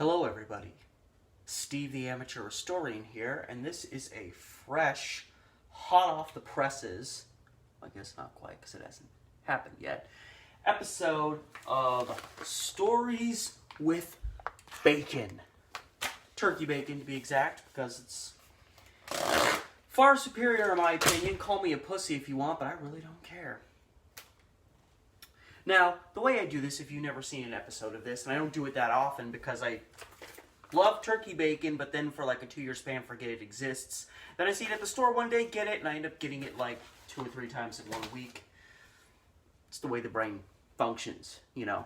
Hello everybody, Steve the Amateur Historian here, and this is a fresh, hot off the presses, I guess not quite because it hasn't happened yet, episode of Stories with Bacon. Turkey bacon to be exact, because it's far superior in my opinion. Call me a pussy if you want, but I really don't care. Now, the way I do this, if you've never seen an episode of this, and I don't do it that often because I love turkey bacon, but then for like a 2-year span forget it exists. Then I see it at the store one day, get it, and I end up getting it like 2 or 3 times in 1 week. It's the way the brain functions, you know.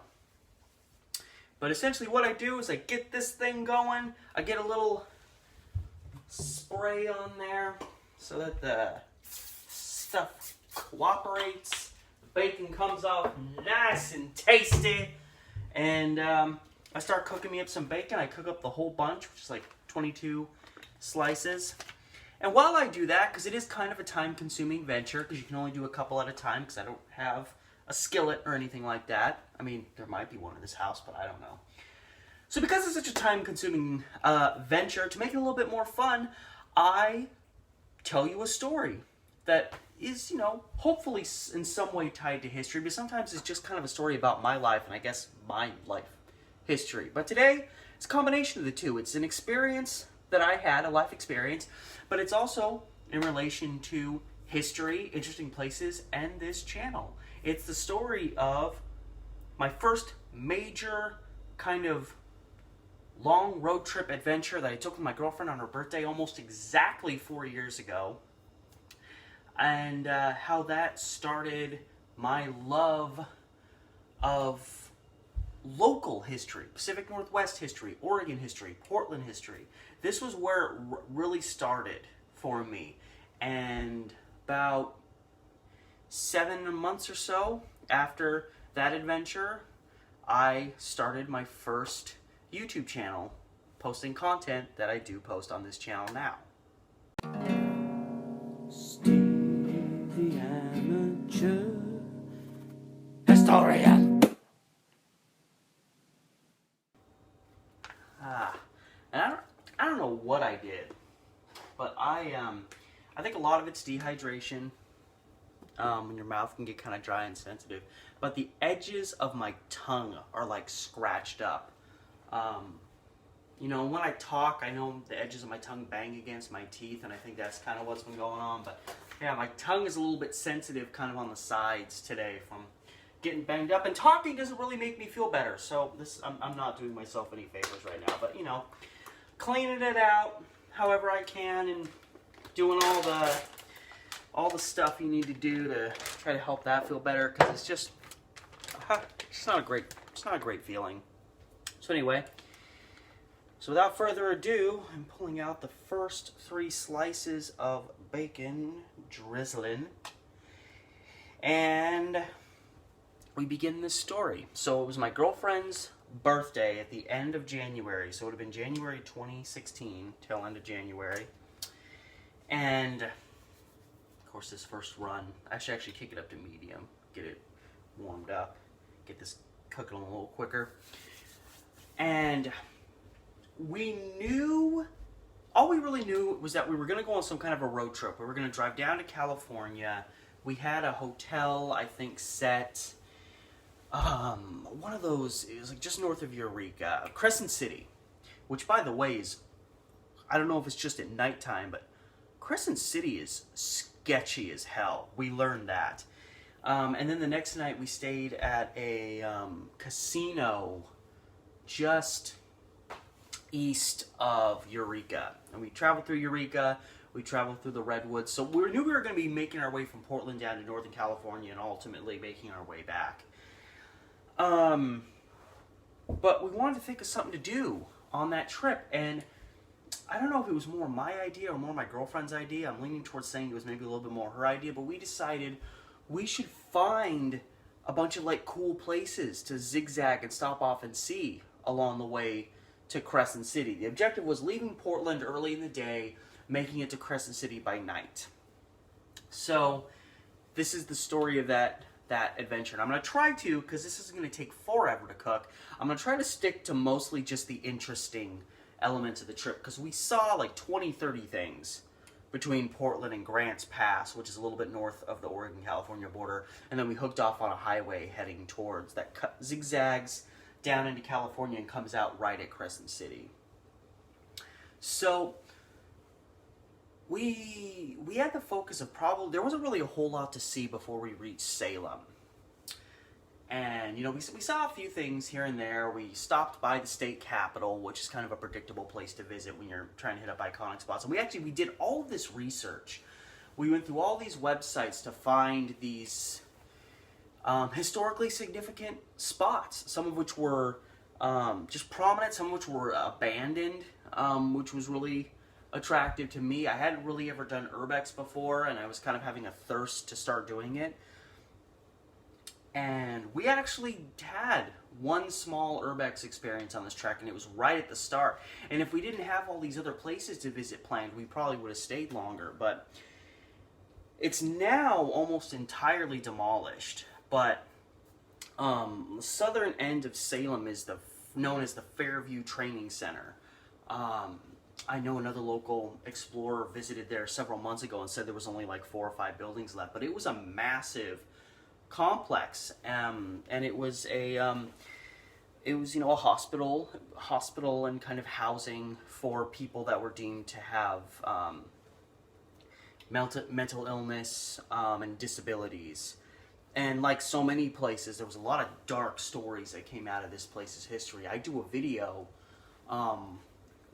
But essentially what I do is I get this thing going, I get a little spray on there so that the stuff cooperates. Bacon comes off nice and tasty, and I start cooking me up some bacon. I cook up the whole bunch, which is like 22 slices. And while I do that, because it is kind of a time-consuming venture, because you can only do a couple at a time, because I don't have a skillet or anything like that. I mean, there might be one in this house, but I don't know. So because it's such a time-consuming venture, to make it a little bit more fun, I tell you a story that is, you know, hopefully in some way tied to history, but sometimes it's just kind of a story about my life and I guess my life history. But today, it's a combination of the two. It's an experience that I had, a life experience, but it's also in relation to history, interesting places, and this channel. It's the story of my first major kind of long road trip adventure that I took with my girlfriend on her birthday almost exactly 4 years ago. And how that started my love of local history, Pacific Northwest history, Oregon history, Portland history. This was where it really started for me. And about 7 months or so after that adventure, I started my first YouTube channel, posting content that I do post on this channel now. The Amateur Historian. And I don't know what I did, but I think a lot of it's dehydration. When your mouth can get kind of dry and sensitive, but the edges of my tongue are like scratched up. You know, when I talk, I know the edges of my tongue bang against my teeth, and I think that's kind of what's been going on. But yeah, my tongue is a little bit sensitive kind of on the sides today from getting banged up. And talking doesn't really make me feel better, so I'm not doing myself any favors right now. But, you know, cleaning it out however I can and doing all the stuff you need to do to try to help that feel better, because it's not a great feeling. So anyway, so without further ado, I'm pulling out the first 3 slices of bacon, drizzling, and we begin this story. So it was my girlfriend's birthday at the end of January, so it would have been January 2016, tail end of January, and of course this first run, I should actually kick it up to medium, get it warmed up, get this cooking a little quicker. And all we really knew was that we were going to go on some kind of a road trip. We were going to drive down to California. We had a hotel, I think, set, one of those, it was like just north of Eureka, Crescent City, which by the way is, I don't know if it's just at nighttime, but Crescent City is sketchy as hell. We learned that. And then the next night we stayed at a casino just east of Eureka. And we traveled through Eureka, we traveled through the Redwoods. So we knew we were going to be making our way from Portland down to Northern California and ultimately making our way back. But we wanted to think of something to do on that trip. And I don't know if it was more my idea or more my girlfriend's idea. I'm leaning towards saying it was maybe a little bit more her idea. But we decided we should find a bunch of like cool places to zigzag and stop off and see along the way to Crescent City. The objective was leaving Portland early in the day, making it to Crescent City by night. So this is the story of that that adventure. And I'm going to try to, because this is going to take forever to cook, I'm going to try to stick to mostly just the interesting elements of the trip, because we saw like 20-30 things between Portland and Grants Pass, which is a little bit north of the Oregon-California border, and then we hooked off on a highway heading towards that zigzags down into California and comes out right at Crescent City. So we had the focus of there wasn't really a whole lot to see before we reached Salem. And, you know, we saw a few things here and there. We stopped by the state capitol, which is kind of a predictable place to visit when you're trying to hit up iconic spots. And we did all of this research. We went through all these websites to find these historically significant spots, some of which were just prominent, some of which were abandoned, which was really attractive to me. I hadn't really ever done urbex before, and I was kind of having a thirst to start doing it. And we actually had one small urbex experience on this trek, and it was right at the start. And if we didn't have all these other places to visit planned, we probably would have stayed longer. But it's now almost entirely demolished. But the southern end of Salem is known as the Fairview Training Center. I know another local explorer visited there several months ago and said there was only like 4 or 5 buildings left. But it was a massive complex, and it was a hospital and kind of housing for people that were deemed to have mental illness and disabilities. And like so many places, there was a lot of dark stories that came out of this place's history. I do a video,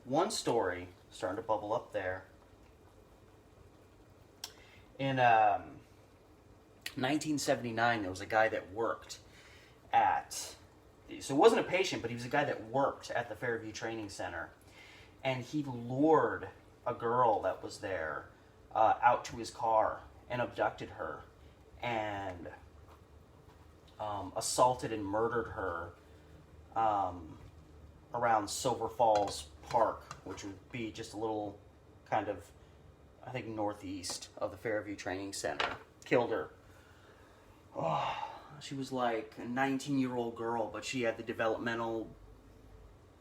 one story starting to bubble up there. In 1979, there was a guy that worked so it wasn't a patient, but he was a guy that worked at the Fairview Training Center, and he lured a girl that was there out to his car and abducted her and assaulted and murdered her around Silver Falls Park, which would be just a little kind of, I think, northeast of the Fairview Training Center. Killed her. Oh, she was like a 19-year-old girl, but she had the developmental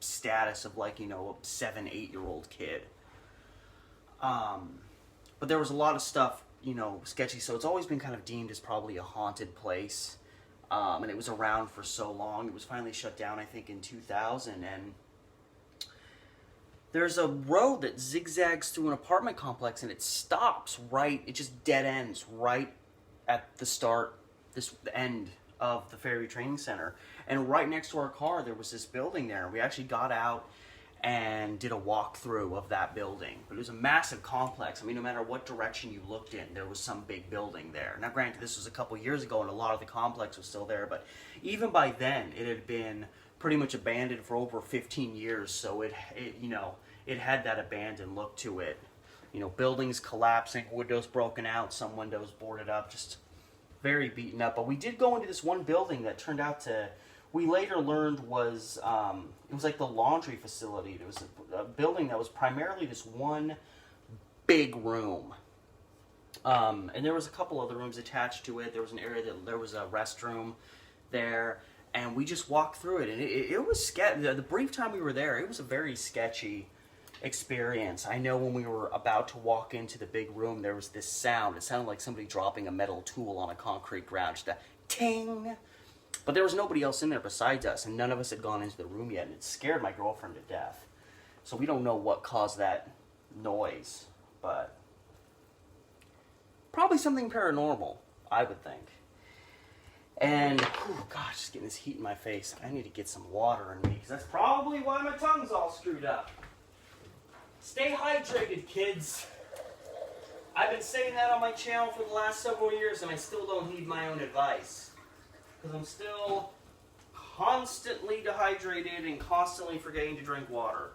status of like, you know, a 7-8-year-old kid. But there was a lot of stuff, you know, sketchy, so it's always been kind of deemed as probably a haunted place. And it was around for so long. It was finally shut down, I think, in 2000, and there's a road that zigzags through an apartment complex, and it stops right, it just dead ends right at the end of the Fairview Training Center. And right next to our car, there was this building there. We actually got out and did a walkthrough of that building. But it was a massive complex. I mean, no matter what direction you looked in, there was some big building there. Now, granted, this was a couple years ago, and a lot of the complex was still there, but even by then, it had been pretty much abandoned for over 15 years, so it had that abandoned look to it. You know, buildings collapsing, windows broken out, some windows boarded up, just very beaten up. But we did go into this one building that turned out to, we later learned was, it was like the laundry facility. It was a building that was primarily this one big room. And there was a couple other rooms attached to it. There was an area that there was a restroom there. And we just walked through it. And it was sketchy. The brief time we were there, it was a very sketchy experience. I know when we were about to walk into the big room, there was this sound. It sounded like somebody dropping a metal tool on a concrete ground. Just a ting. But there was nobody else in there besides us, and none of us had gone into the room yet, and it scared my girlfriend to death. So we don't know what caused that noise, but probably something paranormal, I would think. And, oh gosh, just getting this heat in my face. I need to get some water in me, because that's probably why my tongue's all screwed up. Stay hydrated, kids. I've been saying that on my channel for the last several years, and I still don't heed my own advice. Because I'm still constantly dehydrated and constantly forgetting to drink water.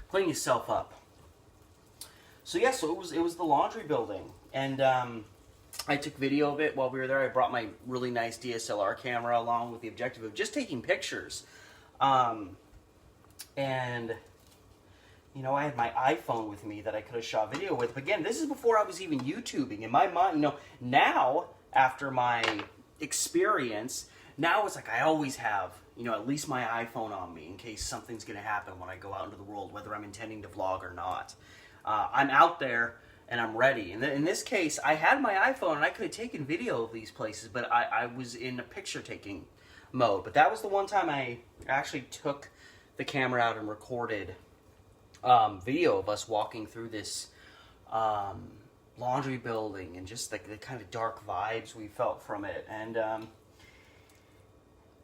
Clean yourself up. So yeah, so it was the laundry building, and I took video of it while we were there. I brought my really nice DSLR camera along with the objective of just taking pictures. And you know, I had my iPhone with me that I could have shot video with. But again, this is before I was even YouTubing. In my mind, you know, now, after my experience, now it's like I always have, you know, at least my iPhone on me in case something's going to happen when I go out into the world, whether I'm intending to vlog or not. I'm out there and I'm ready. And in this case, I had my iPhone and I could have taken video of these places, but I was in a picture-taking mode. But that was the one time I actually took the camera out and recorded video of us walking through this laundry building and just the kind of dark vibes we felt from it.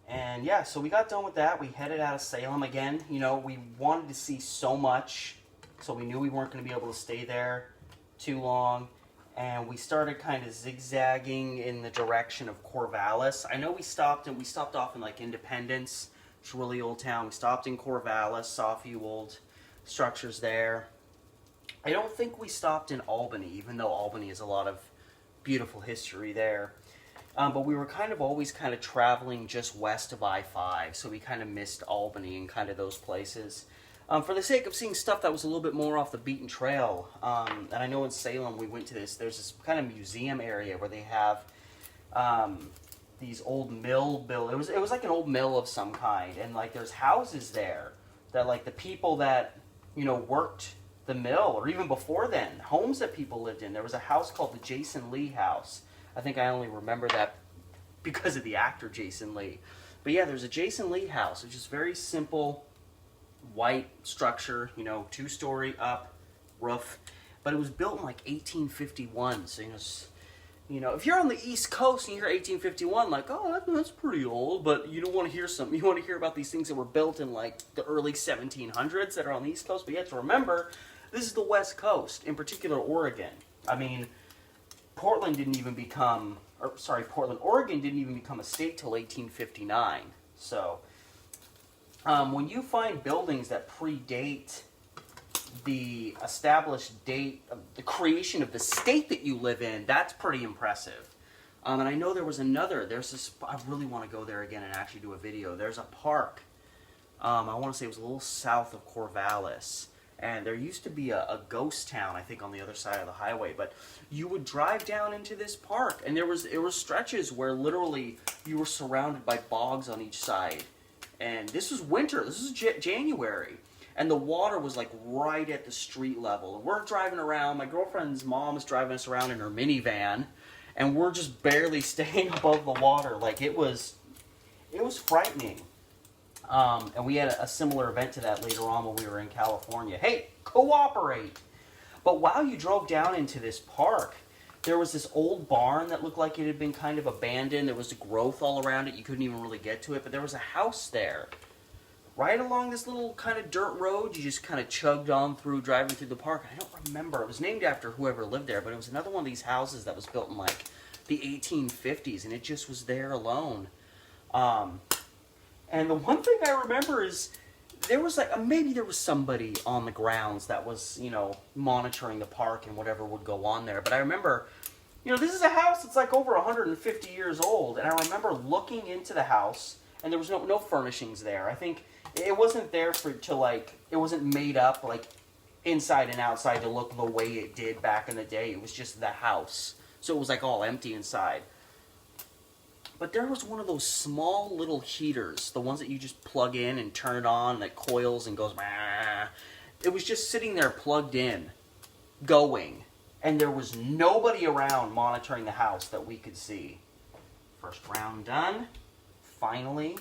And yeah, so we got done with that. We headed out of Salem again. You know, we wanted to see so much, so we knew we weren't going to be able to stay there too long. And we started kind of zigzagging in the direction of Corvallis. I know we stopped off in like Independence, which is a really old town. We stopped in Corvallis, saw a few old structures there. I don't think we stopped in Albany, even though Albany has a lot of beautiful history there. But we were always traveling just west of I-5, so we kind of missed Albany and kind of those places. For the sake of seeing stuff that was a little bit more off the beaten trail, and I know in Salem we went to there's this kind of museum area where they have these old mill it was like an old mill of some kind, and like there's houses there that like the people that, you know, worked the mill, or even before then, homes that people lived in. There was a house called the Jason Lee House. I think I only remember that because of the actor Jason Lee. But yeah, there's a Jason Lee House, which is very simple, white structure, you know, 2-story up, roof. But it was built in like 1851, so you know, if you're on the East Coast and you hear 1851, like, oh, that's pretty old, but you don't want to hear something. You want to hear about these things that were built in like the early 1700s that are on the East Coast. But you have to remember, this is the West Coast, in particular Oregon. I mean, Portland, Oregon didn't even become a state till 1859. So, when you find buildings that predate the established date of the creation of the state that you live in, that's pretty impressive. And I know there's this, I really want to go there again and actually do a video. There's a park, I want to say it was a little south of Corvallis, and there used to be a ghost town, I think, on the other side of the highway, but you would drive down into this park, and there were stretches where literally you were surrounded by bogs on each side. And this was winter, this was January. And the water was like right at the street level. And we're driving around, my girlfriend's mom is driving us around in her minivan, and we're just barely staying above the water. Like, it was frightening. And we had a similar event to that later on when we were in California. Hey, cooperate! But while you drove down into this park, there was this old barn that looked like it had been kind of abandoned. There was growth all around it. You couldn't even really get to it. But there was a house there. Right along this little kind of dirt road, you just kind of chugged on through, driving through the park. I don't remember. It was named after whoever lived there, but it was another one of these houses that was built in like the 1850s, and it just was there alone. And the one thing I remember is there was like, maybe there was somebody on the grounds that was, you know, monitoring the park and whatever would go on there. But I remember, you know, this is a house that's like over 150 years old, and I remember looking into the house, and there was no furnishings there. I think it wasn't there it wasn't made up like inside and outside to look the way it did back in the day. It was just the house. So it was like all empty inside. But there was one of those small little heaters, the ones that you just plug in and turn it on, that coils and goes, bah. It was just sitting there plugged in, going. And there was nobody around monitoring the house that we could see. First round done. Finally.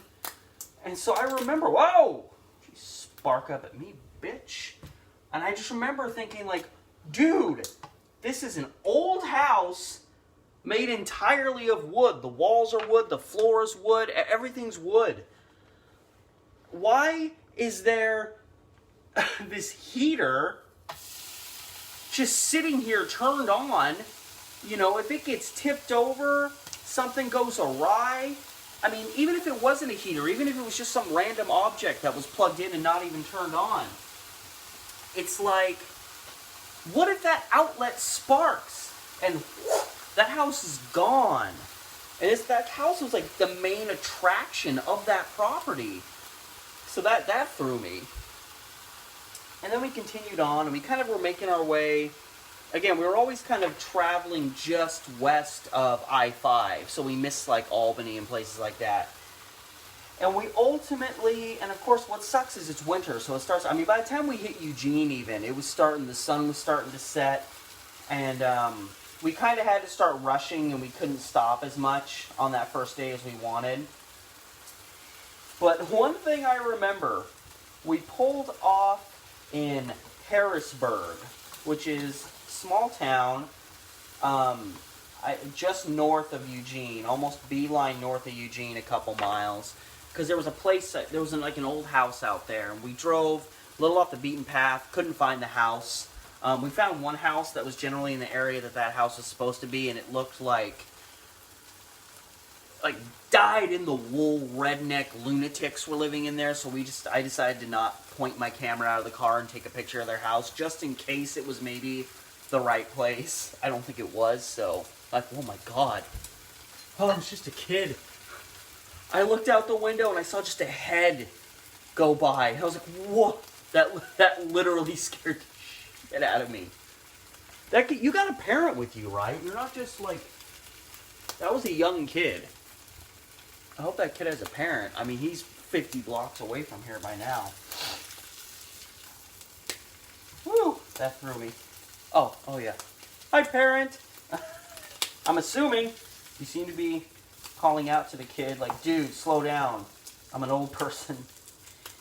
And so I remember, whoa! She spark up at me, bitch. And I just remember thinking, like, dude, this is an old house made entirely of wood. The walls are wood, the floor is wood, everything's wood. Why is there this heater just sitting here turned on? You know, if it gets tipped over, something goes awry. I mean, even if it wasn't a heater, even if it was just some random object that was plugged in and not even turned on, it's like, what if that outlet sparks and whoosh, that house is gone? And that house was like the main attraction of that property. So that threw me. And then we continued on, and we kind of were making our way. Again, we were always kind of traveling just west of I-5, so we missed like Albany and places like that. And we ultimately, and of course what sucks is it's winter, so it starts, I mean, by the time we hit Eugene even, it was starting, the sun was starting to set, and we kind of had to start rushing, and we couldn't stop as much on that first day as we wanted. But one thing I remember, we pulled off in Harrisburg, which is a small town, just north of Eugene, almost beeline north of Eugene, a couple miles. Because there was a place, there was like an old house out there, and we drove a little off the beaten path, couldn't find the house. We found one house that was generally in the area that house was supposed to be, and it looked like dyed-in-the-wool redneck lunatics were living in there, so I decided to not point my camera out of the car and take a picture of their house, just in case it was maybe the right place. I don't think it was, so, like, oh my god. Oh, it's just a kid. I looked out the window and I saw just a head go by. I was like, whoa, that literally scared the shit out of me. You got a parent with you, right? You're not just like, that was a young kid. I hope that kid has a parent. I mean, he's 50 blocks away from here by now. Woo, that threw me. Oh yeah. Hi, parent. I'm assuming you seem to be calling out to the kid, like, dude, slow down. I'm an old person.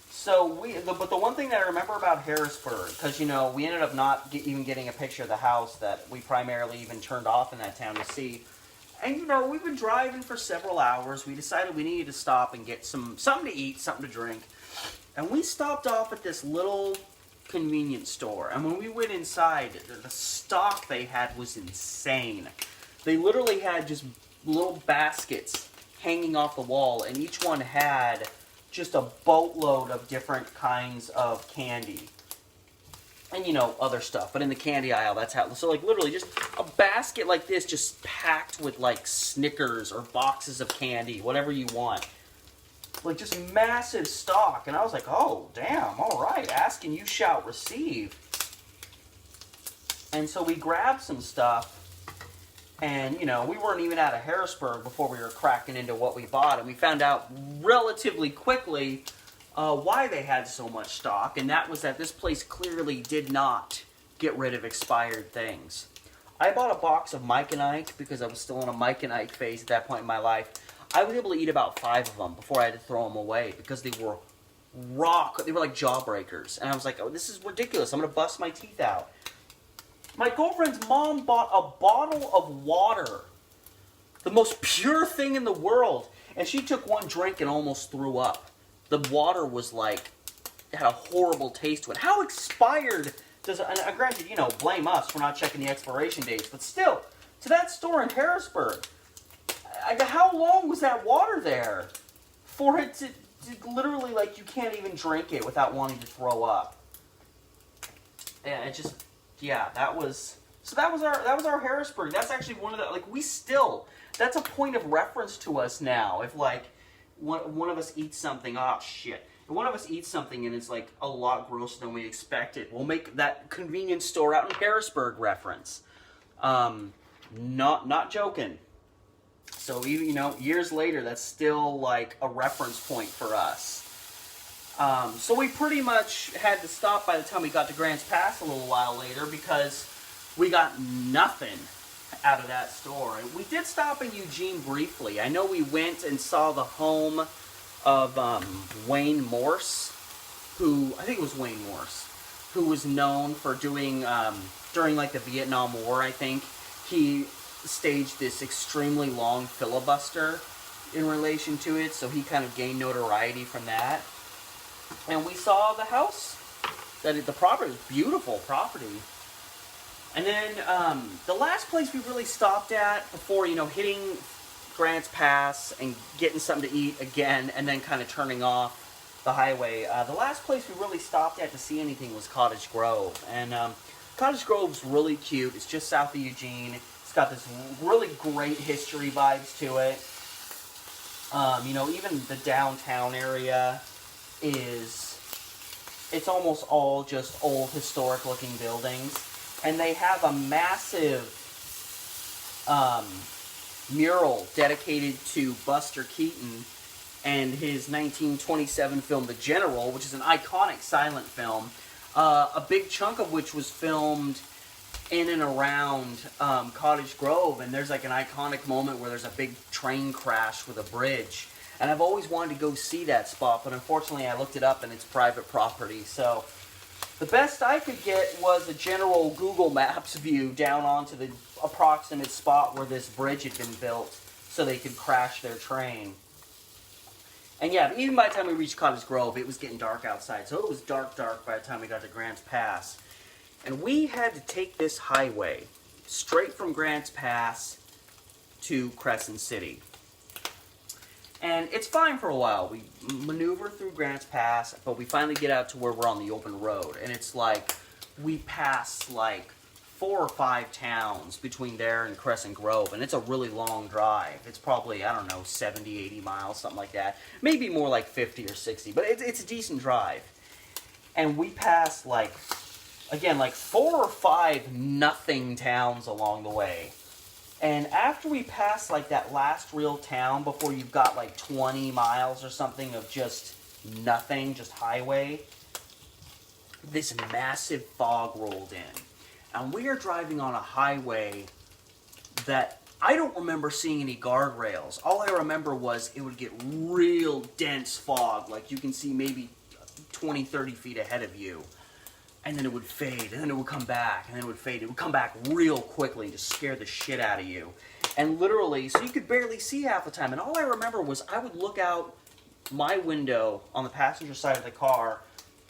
So, but the one thing that I remember about Harrisburg, because, you know, we ended up not even getting a picture of the house that we primarily even turned off in that town to see. And, you know, we've been driving for several hours. We decided we needed to stop and get something to eat, something to drink. And we stopped off at this little convenience store. And when we went inside, the stock they had was insane. They literally had just little baskets hanging off the wall, and each one had just a boatload of different kinds of candy. And, you know, other stuff. But in the candy aisle, that's how... So, like, literally just a basket like this just packed with, like, Snickers or boxes of candy, whatever you want. Like, just massive stock. And I was like, oh, damn, all right. Ask and you shall receive. And so we grabbed some stuff. And, you know, we weren't even out of Harrisburg before we were cracking into what we bought. And we found out relatively quickly why they had so much stock. And that was that this place clearly did not get rid of expired things. I bought a box of Mike and Ike because I was still in a Mike and Ike phase at that point in my life. I was able to eat about 5 of them before I had to throw them away because they were they were like jawbreakers. And I was like, oh, this is ridiculous. I'm going to bust my teeth out. My girlfriend's mom bought a bottle of water, the most pure thing in the world, and she took one drink and almost threw up. The water was like, it had a horrible taste to it. How expired does, and granted, you know, blame us for not checking the expiration dates, but still, to that store in Harrisburg, how long was that water there for it to literally, like, you can't even drink it without wanting to throw up? Yeah, it just... Yeah, that was our Harrisburg. That's actually one of the, like, that's a point of reference to us now. If, like, one of us eats something, oh shit. If one of us eats something and it's like a lot grosser than we expected, we'll make that convenience store out in Harrisburg reference. Not joking. So even, you know, years later, that's still like a reference point for us. So we pretty much had to stop by the time we got to Grants Pass a little while later because we got nothing out of that store. And we did stop in Eugene briefly. I know we went and saw the home of Wayne Morse, I think it was Wayne Morse, who was known for doing, during like the Vietnam War, I think, he staged this extremely long filibuster in relation to it, so he kind of gained notoriety from that. And we saw the house, the property was beautiful property. And then the last place we really stopped at before, you know, hitting Grants Pass and getting something to eat again and then kind of turning off the highway, the last place we really stopped at to see anything was Cottage Grove. And Cottage Grove's really cute. It's just south of Eugene. It's got this really great history vibes to it. You know, even the downtown area is it's almost all just old historic looking buildings. And they have a massive mural dedicated to Buster Keaton and his 1927 film, The General, which is an iconic silent film, a big chunk of which was filmed in and around Cottage Grove, and there's like an iconic moment where there's a big train crash with a bridge. And I've always wanted to go see that spot, but unfortunately I looked it up and it's private property. So the best I could get was a general Google Maps view down onto the approximate spot where this bridge had been built so they could crash their train. And yeah, even by the time we reached Cottage Grove, it was getting dark outside. So it was dark by the time we got to Grants Pass. And we had to take this highway straight from Grants Pass to Crescent City. And it's fine for a while. We maneuver through Grants Pass, but we finally get out to where we're on the open road. And it's like, we pass like 4 or 5 towns between there and Crescent Grove, and it's a really long drive. It's probably, I don't know, 70, 80 miles, something like that. Maybe more like 50 or 60, but it's a decent drive. And we passed like, again, like 4 or 5 nothing towns along the way. And after we passed like that last real town, before you've got like 20 miles or something of just nothing, just highway, this massive fog rolled in. And we are driving on a highway that I don't remember seeing any guardrails. All I remember was it would get real dense fog, like you can see maybe 20, 30 feet ahead of you. And then it would fade, and then it would come back, and then it would fade. It would come back real quickly to scare the shit out of you. And literally, so you could barely see half the time. And all I remember was I would look out my window on the passenger side of the car,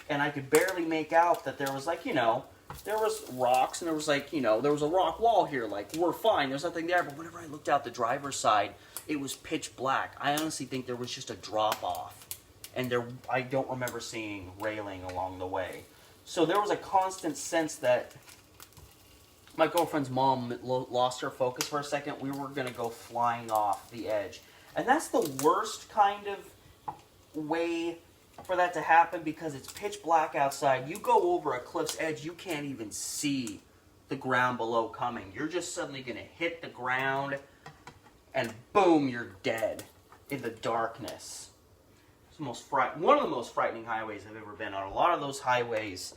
and I could barely make out that there was like, you know, there was rocks, and there was like, you know, there was a rock wall here, like, we're fine, there's nothing there. But whenever I looked out the driver's side, it was pitch black. I honestly think there was just a drop-off. And I don't remember seeing railing along the way. So there was a constant sense that my girlfriend's mom lost her focus for a second. We were going to go flying off the edge. And that's the worst kind of way for that to happen, because it's pitch black outside. You go over a cliff's edge, you can't even see the ground below coming. You're just suddenly going to hit the ground, and boom, you're dead in the darkness. One of the most frightening highways I've ever been on. A lot of those highways,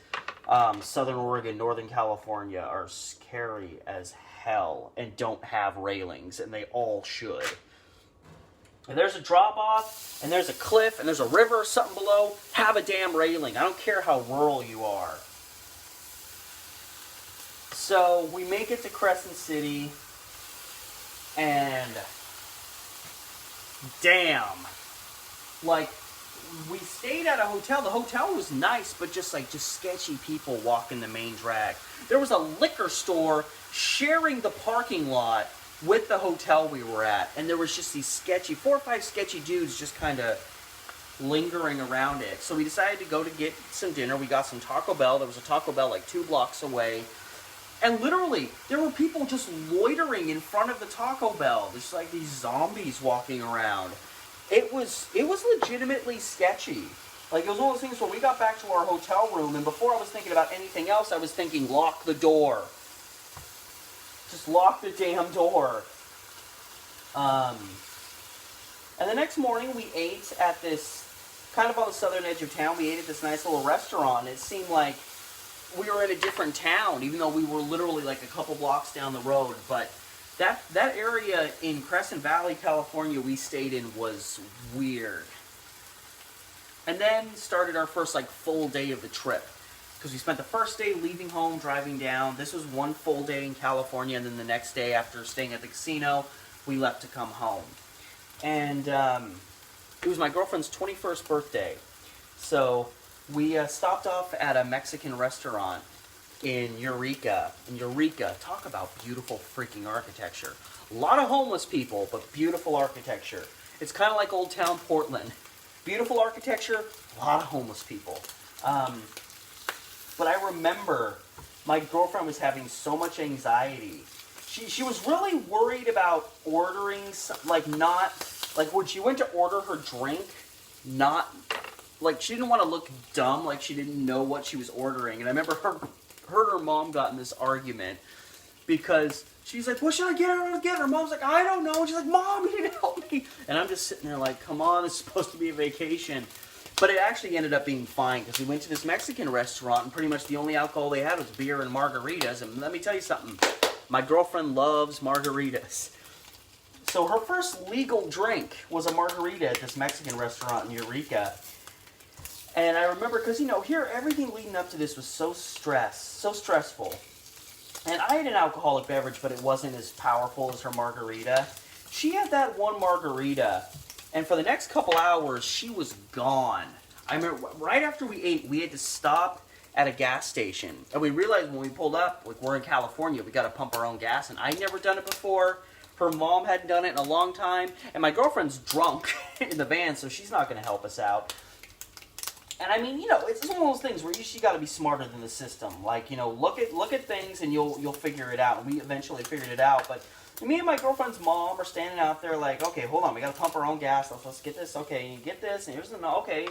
Southern Oregon, Northern California, are scary as hell and don't have railings, and they all should. And there's a drop-off, and there's a cliff, and there's a river or something below. Have a damn railing. I don't care how rural you are. So we make it to Crescent City, and damn, like, we stayed at a hotel. The hotel was nice, but just sketchy people walking the main drag. There was a liquor store sharing the parking lot with the hotel we were at, and there was just these 4 or 5 sketchy dudes just kind of lingering around it. So we decided to go to get some dinner. We got some Taco Bell. There was a Taco Bell like 2 blocks away. And literally, there were people just loitering in front of the Taco Bell. There's like these zombies walking around. It was legitimately sketchy. Like, it was one of those things where we got back to our hotel room, and before I was thinking about anything else, I was thinking, lock the door. Just lock the damn door. And the next morning, we ate at this, kind of on the southern edge of town, we ate at this nice little restaurant. It seemed like we were in a different town, even though we were literally like a couple blocks down the road. But that area in Crescent Valley, California, we stayed in was weird. And then started our first like full day of the trip, because we spent the first day leaving home, driving down. This was one full day in California, and then the next day, after staying at the casino, we left to come home. And it was my girlfriend's 21st birthday, so we stopped off at a Mexican restaurant in Eureka. In Eureka, talk about beautiful freaking architecture. A lot of homeless people, but beautiful architecture. It's kind of like Old Town Portland. Beautiful architecture, a lot of homeless people. But I remember my girlfriend was having so much anxiety. She was really worried about ordering, when she went to order her drink, not she didn't want to look dumb, like she didn't know what she was ordering. And I remember her and her mom got in this argument because she's like, what should I get her? Her mom's like, I don't know. And she's like, Mom, you need to help me. And I'm just sitting there like, come on, it's supposed to be a vacation. But it actually ended up being fine because we went to this Mexican restaurant and pretty much the only alcohol they had was beer and margaritas. And let me tell you something, my girlfriend loves margaritas. So her first legal drink was a margarita at this Mexican restaurant in Eureka. And I remember, because, you know, here, everything leading up to this was so stressful. And I had an alcoholic beverage, but it wasn't as powerful as her margarita. She had that one margarita, and for the next couple hours, she was gone. I remember, right after we ate, we had to stop at a gas station. And we realized when we pulled up, like, we're in California, we got to pump our own gas, and I'd never done it before. Her mom hadn't done it in a long time, and my girlfriend's drunk in the van, so she's not going to help us out. And I mean, you know, it's one of those things where you just got to be smarter than the system. Like, you know, look at things and you'll figure it out. And we eventually figured it out. But me and my girlfriend's mom are standing out there like, okay, hold on, we got to pump our own gas. Let's get this. Okay, you get this. And here's the okay.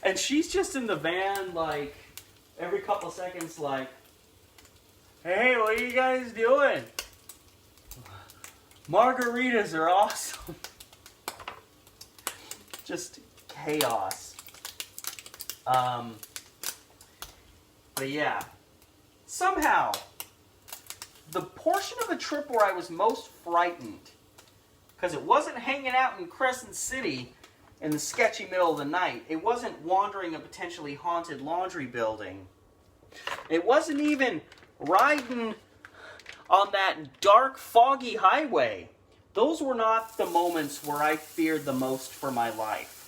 And she's just in the van like every couple of seconds, like, hey, what are you guys doing? Margaritas are awesome. Just chaos. But yeah, somehow, the portion of the trip where I was most frightened, because it wasn't hanging out in Crescent City in the sketchy middle of the night, it wasn't wandering a potentially haunted laundry building, it wasn't even riding on that dark, foggy highway. Those were not the moments where I feared the most for my life.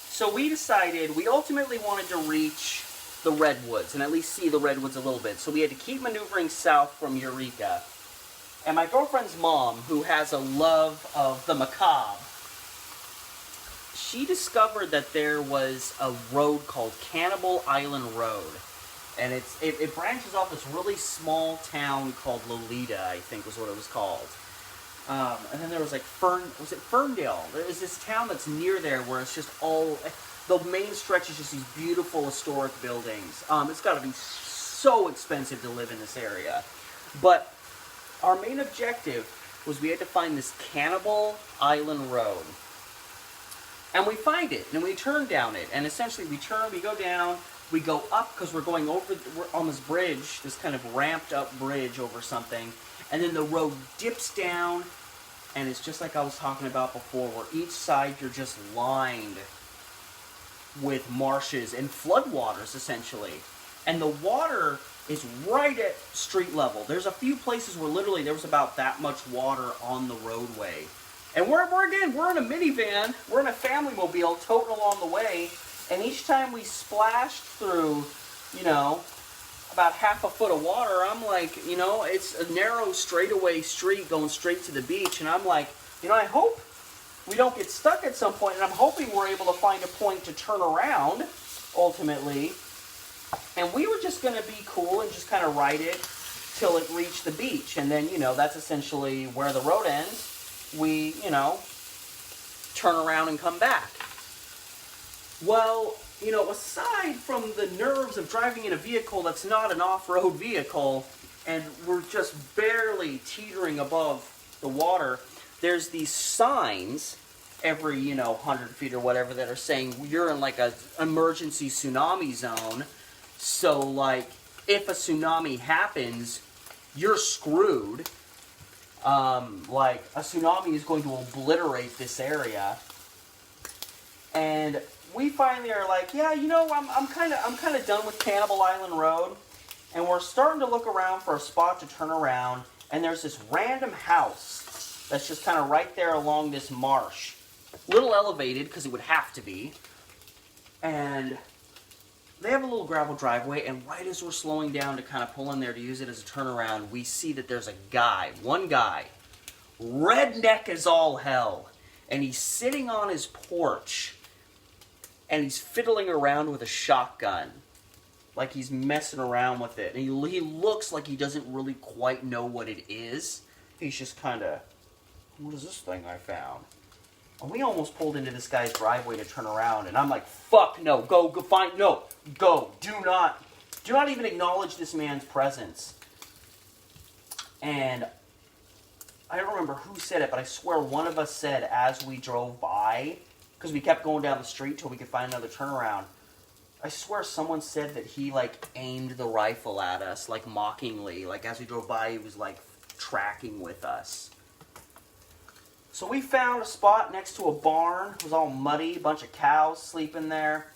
So we decided we ultimately wanted to reach the Redwoods and at least see the Redwoods a little bit. So we had to keep maneuvering south from Eureka. And my girlfriend's mom, who has a love of the macabre, she discovered that there was a road called Cannibal Island Road. And it branches off this really small town called Lolita, I think was what it was called. And then there was like Ferndale? There's this town that's near there where it's just all, the main stretch is just these beautiful historic buildings. It's got to be so expensive to live in this area. But our main objective was we had to find this Cannibal Island Road. And we find it, and we turn down it. And essentially we go down, we go up because we're on this bridge, this kind of ramped up bridge over something. And then the road dips down, and it's just like I was talking about before, where each side you're just lined with marshes and floodwaters, essentially. And the water is right at street level. There's a few places where literally there was about that much water on the roadway. And we're in a minivan, we're in a family mobile toting along the way, and each time we splashed through, you know, about half a foot of water, I'm like, you know, it's a narrow straightaway street going straight to the beach, and I'm like, you know, I hope we don't get stuck at some point, and I'm hoping we're able to find a point to turn around, ultimately. And we were just going to be cool and just kind of ride it till it reached the beach, and then, you know, that's essentially where the road ends. We, you know, turn around and come back. Well, you know, aside from the nerves of driving in a vehicle that's not an off-road vehicle, and we're just barely teetering above the water, there's these signs every, you know, 100 feet or whatever that are saying you're in like an emergency tsunami zone. So, like, if a tsunami happens, you're screwed. Like, a tsunami is going to obliterate this area. And we finally are like, yeah, you know, I'm kind of done with Cannibal Island Road, and we're starting to look around for a spot to turn around, and there's this random house that's just kind of right there along this marsh, little elevated because it would have to be, and they have a little gravel driveway, and right as we're slowing down to kind of pull in there to use it as a turnaround, we see that there's one guy, redneck as all hell, and he's sitting on his porch. And he's fiddling around with a shotgun. Like he's messing around with it. And he looks like he doesn't really quite know what it is. He's just kind of, what is this thing I found? And we almost pulled into this guy's driveway to turn around, and I'm like, fuck no, go find, no, go, do not even acknowledge this man's presence. And I don't remember who said it, but I swear one of us said as we drove by, because we kept going down the street till we could find another turnaround, I swear someone said that he, like, aimed the rifle at us, like, mockingly. Like, as we drove by, he was, like, tracking with us. So we found a spot next to a barn. It was all muddy, a bunch of cows sleeping there.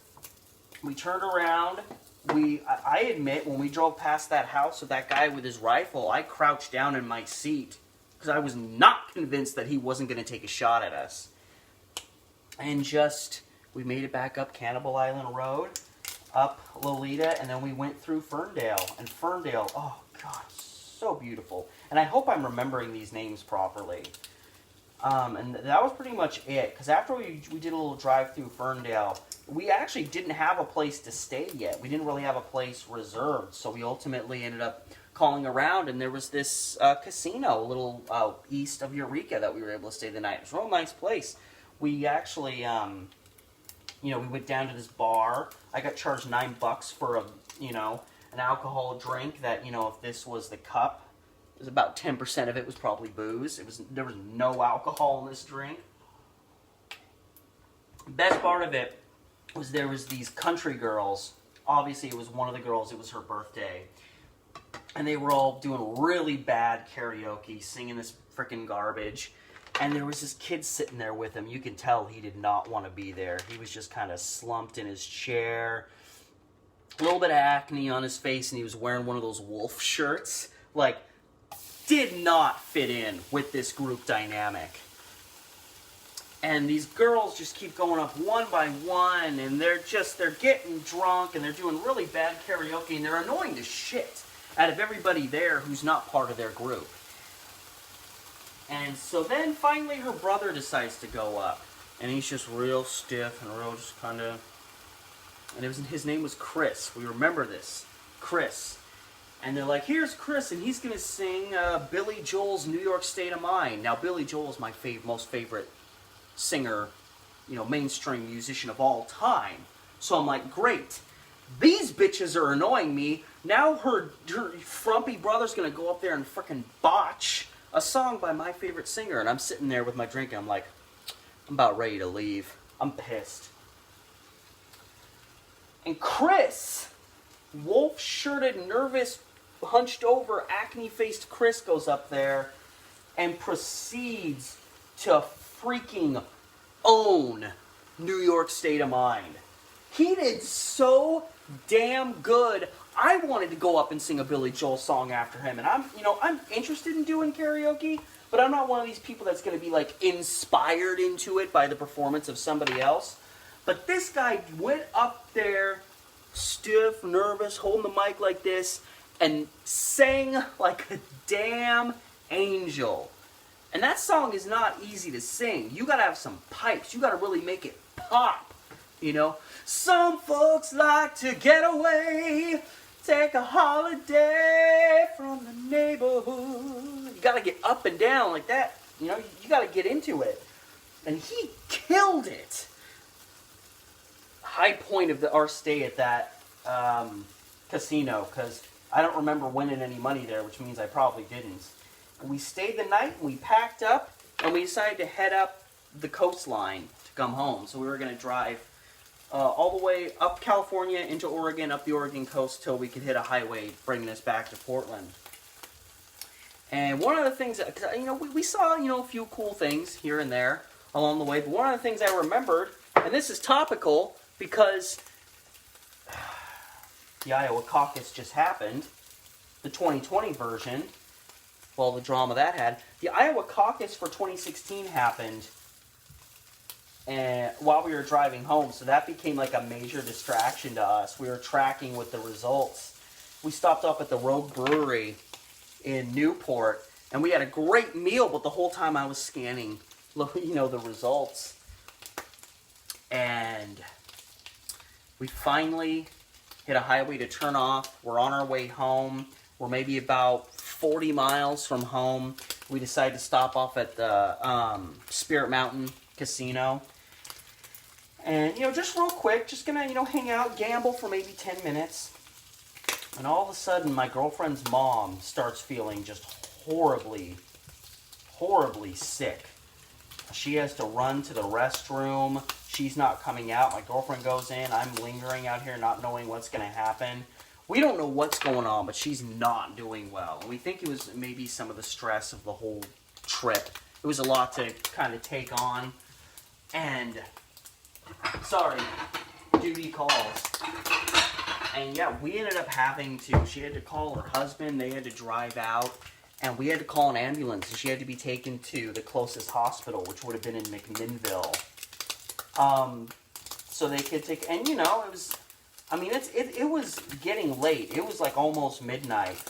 We turned around. I admit, when we drove past that house with that guy with his rifle, I crouched down in my seat because I was not convinced that he wasn't going to take a shot at us. And we made it back up Cannibal Island Road, up Lolita, and then we went through Ferndale. And Ferndale, oh God, so beautiful. And I hope I'm remembering these names properly. And that was pretty much it, because after we did a little drive through Ferndale, we actually didn't have a place to stay yet. We didn't really have a place reserved, so we ultimately ended up calling around, and there was this casino a little east of Eureka that we were able to stay the night. It was a real nice place. We actually, we went down to this bar. I got charged $9 for an alcohol drink that, if this was the cup, it was about 10% of it was probably booze. There was no alcohol in this drink. Best part of it was there was these country girls. Obviously, it was one of the girls. It was her birthday. And they were all doing really bad karaoke, singing this freaking garbage. And there was this kid sitting there with him. You can tell he did not want to be there. He was just kind of slumped in his chair. A little bit of acne on his face, and he was wearing one of those wolf shirts. Like, did not fit in with this group dynamic. And these girls just keep going up one by one, and they're getting drunk, and they're doing really bad karaoke, and they're annoying the shit out of everybody there who's not part of their group. And so then finally her brother decides to go up, and he's just real stiff and real just kind of, and his name was Chris. We remember this, Chris. And they're like, here's Chris, and he's going to sing Billy Joel's New York State of Mind. Now, Billy Joel is my most favorite singer, mainstream musician of all time. So I'm like, great. These bitches are annoying me. Now her frumpy brother's going to go up there and frickin' botch a song by my favorite singer. And I'm sitting there with my drink, and I'm like, I'm about ready to leave. I'm pissed. And Chris, wolf-shirted, nervous, hunched-over, acne-faced Chris goes up there and proceeds to freaking own New York State of Mind. He did so damn good. I wanted to go up and sing a Billy Joel song after him, and I'm interested in doing karaoke, but I'm not one of these people that's going to be like inspired into it by the performance of somebody else. But this guy went up there, stiff, nervous, holding the mic like this, and sang like a damn angel. And that song is not easy to sing. You gotta have some pipes. You gotta really make it pop, Some folks like to get away, take a holiday from the neighborhood. You gotta get up and down like that. You gotta get into it. And he killed it. High point of our stay at that casino, because I don't remember winning any money there, which means I probably didn't. We stayed the night, we packed up, and we decided to head up the coastline to come home. So we were going to drive all the way up California, into Oregon, up the Oregon coast, till we could hit a highway bringing us back to Portland. And one of the things, we saw, a few cool things here and there along the way, but one of the things I remembered, and this is topical because the Iowa caucus just happened, the 2020 version, well, the drama that had. The Iowa caucus for 2016 happened while we were driving home, so that became like a major distraction to us. We were tracking with the results. We stopped off at the Rogue Brewery in Newport, and we had a great meal, but the whole time I was scanning, the results. And we finally hit a highway to turn off. We're on our way home. We're maybe about 40 miles from home. We decided to stop off at the Spirit Mountain casino. And, you know, just real quick, just gonna, you know, hang out, gamble for maybe 10 minutes. And all of a sudden, my girlfriend's mom starts feeling just horribly, horribly sick. She has to run to the restroom. She's not coming out. My girlfriend goes in. I'm lingering out here not knowing what's going to happen. We don't know what's going on, but she's not doing well. We think it was maybe some of the stress of the whole trip. It was a lot to kind of take on. And, sorry, duty calls. And yeah, we ended up having to, she had to call her husband. They had to drive out. And we had to call an ambulance, and she had to be taken to the closest hospital, which would have been in McMinnville. So they could take, and you know, it was, I mean, it was getting late. It was like almost midnight.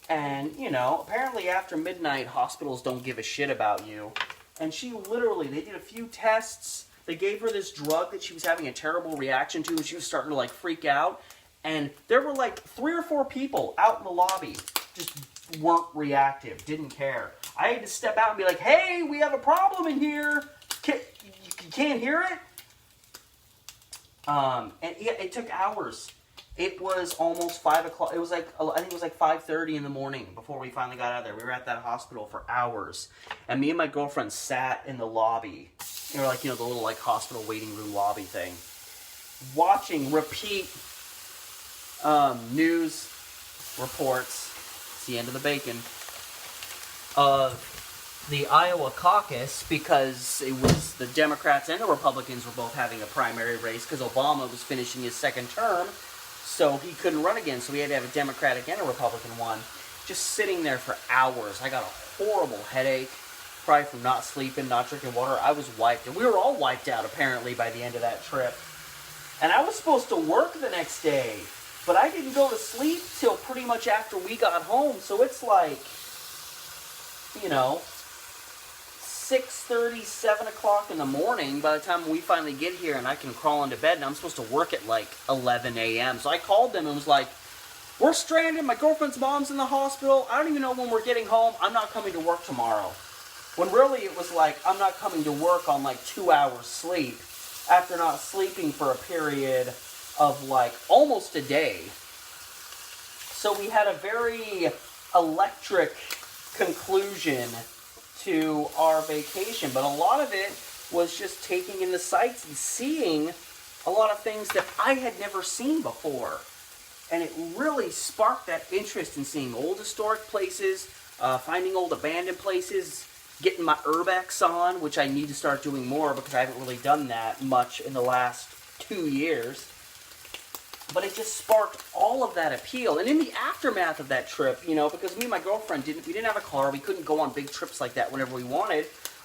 And, you know, apparently after midnight, hospitals don't give a shit about you. And she literally, they did a few tests. They gave her this drug that she was having a terrible reaction to, and she was starting to, like, freak out. And there were, like, 3 or 4 people out in the lobby just weren't reactive, didn't care. I had to step out and be like, hey, we have a problem in here. You can't hear it? And yeah, it took hours. It was almost 5 o'clock. It was like, I think it was like 5:30 in the morning before we finally got out of there. We were at that hospital for hours. And me and my girlfriend sat in the lobby. You know, like, you know, the little, like, hospital waiting room lobby thing. Watching repeat news reports. It's the end of the bacon. Of the Iowa caucus, because it was the Democrats and the Republicans were both having a primary race because Obama was finishing his second term, so he couldn't run again, so we had to have a Democratic and a Republican one. Just sitting there for hours. I got a horrible headache, probably from not sleeping, not drinking water. I was wiped, and we were all wiped out apparently by the end of that trip. And I was supposed to work the next day, but I didn't go to sleep till pretty much after we got home, so it's like, you know, 6:30, 7 o'clock in the morning by the time we finally get here, and I can crawl into bed, and I'm supposed to work at like 11 a.m. So I called them and was like, we're stranded, my girlfriend's mom's in the hospital, I don't even know when we're getting home, I'm not coming to work tomorrow. When really it was like, I'm not coming to work on like 2 hours sleep after not sleeping for a period of like almost a day. So we had a very electric conclusion to our vacation, but a lot of it was just taking in the sights and seeing a lot of things that I had never seen before. And it really sparked that interest in seeing old historic places, finding old abandoned places, getting my urbex on, which I need to start doing more because I haven't really done that much in the last 2 years. But it just sparked all of that appeal. And in the aftermath of that trip, you know, because me and my girlfriend we didn't have a car, we couldn't go on big trips like that whenever we wanted,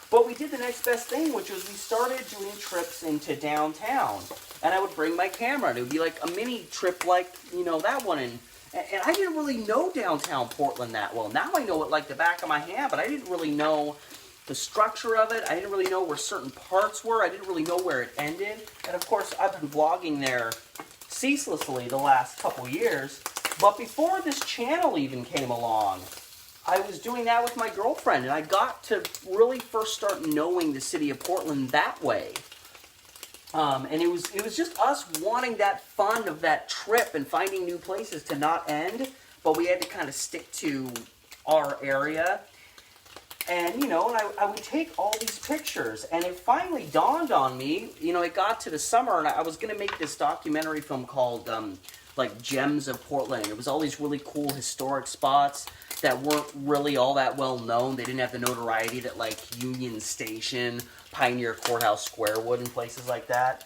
but we did the next best thing, which was we started doing trips into downtown. And I would bring my camera, and it would be like a mini trip like, you know, that one. And I didn't really know downtown Portland that well. Now I know it like the back of my hand, but I didn't really know the structure of it. I didn't really know where certain parts were. I didn't really know where it ended. And of course, I've been vlogging there ceaselessly the last couple years, but before this channel even came along, I was doing that with my girlfriend, and I got to really first start knowing the city of Portland that way. And it was just us wanting that fun of that trip and finding new places to not end, but we had to kind of stick to our area. And, you know, and I would take all these pictures, and it finally dawned on me, you know, it got to the summer, and I was going to make this documentary film called, like, Gems of Portland. And it was all these really cool historic spots that weren't really all that well known. They didn't have the notoriety that, like, Union Station, Pioneer Courthouse Square would, and places like that.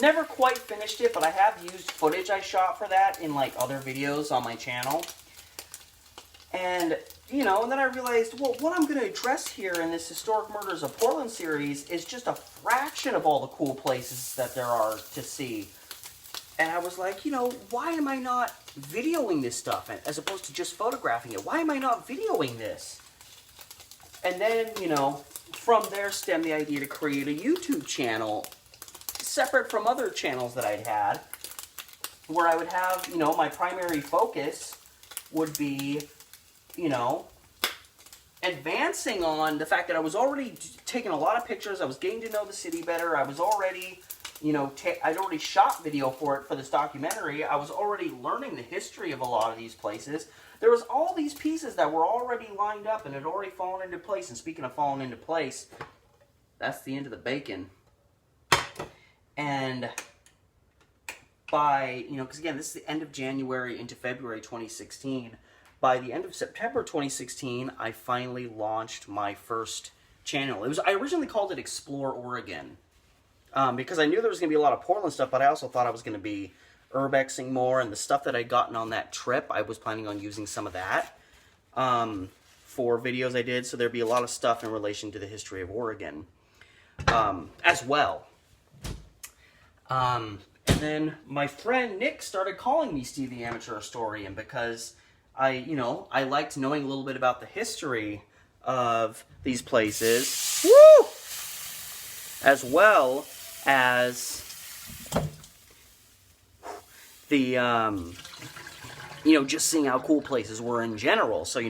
Never quite finished it, but I have used footage I shot for that in, like, other videos on my channel. And, you know, and then I realized, well, what I'm going to address here in this Historic Murders of Portland series is just a fraction of all the cool places that there are to see. And I was like, you know, why am I not videoing this stuff as opposed to just photographing it? Why am I not videoing this? And then, you know, from there stemmed the idea to create a YouTube channel separate from other channels that I'd had, where I would have, you know, my primary focus would be, you know, advancing on the fact that I was already taking a lot of pictures. I was getting to know the city better. I was already, you know, I'd already shot video for this documentary. I was already learning the history of a lot of these places. There was all these pieces that were already lined up and had already fallen into place. And speaking of falling into place, that's the end of the bacon. And by, you know, because again, this is the end of January into February 2016. By the end of September 2016, I finally launched my first channel. I originally called it Explore Oregon because I knew there was going to be a lot of Portland stuff, but I also thought I was going to be urbexing more, and the stuff that I'd gotten on that trip, I was planning on using some of that for videos I did, so there'd be a lot of stuff in relation to the history of Oregon as well. And then my friend Nick started calling me Steve the Amateur Historian because I liked knowing a little bit about the history of these places, woo! As well as the, just seeing how cool places were in general. So,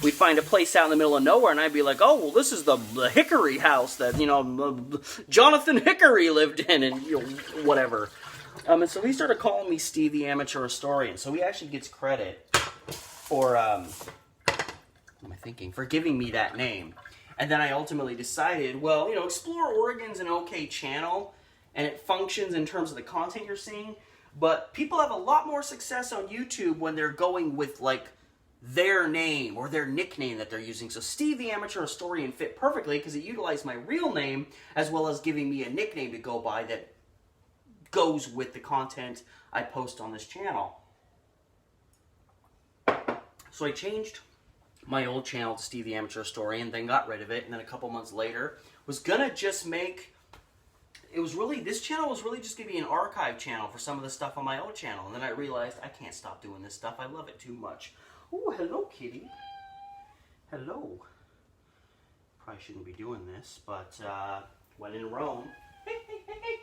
we'd find a place out in the middle of nowhere, and I'd be like, oh, well, this is the Hickory house that, Jonathan Hickory lived in, and, whatever. And so he started calling me Steve the Amateur Historian. So he actually gets credit for, for giving me that name. And then I ultimately decided, well, Explore Oregon's an okay channel, and it functions in terms of the content you're seeing, but people have a lot more success on YouTube when they're going with, their name or their nickname that they're using. So Steve the Amateur Historian fit perfectly because it utilized my real name as well as giving me a nickname to go by that goes with the content I post on this channel. So I changed my old channel to Steve the Amateur Historian, then got rid of it, and then a couple months later was gonna just make, this channel was really just gonna be an archive channel for some of the stuff on my old channel, and then I realized I can't stop doing this stuff. I love it too much. Oh, hello, kitty. Hello. Probably shouldn't be doing this, but when in Rome. Hey, hey, hey, hey.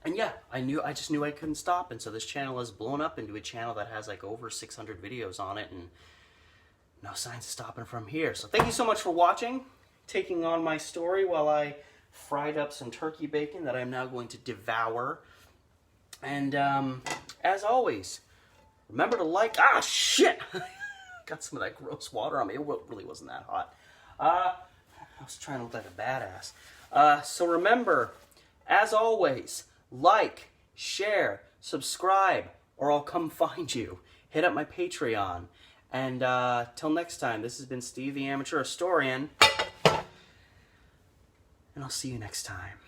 And yeah, I just knew I couldn't stop, and so this channel has blown up into a channel that has over 600 videos on it, and no signs of stopping from here. So thank you so much for watching, taking on my story while I fried up some turkey bacon that I'm now going to devour. And as always, remember to like, shit! Got some of that gross water on me. It really wasn't that hot. I was trying to look like a badass. So remember, as always, like, share, subscribe, or I'll come find you. Hit up my Patreon. And till next time, this has been Steve the Amateur Historian. And I'll see you next time.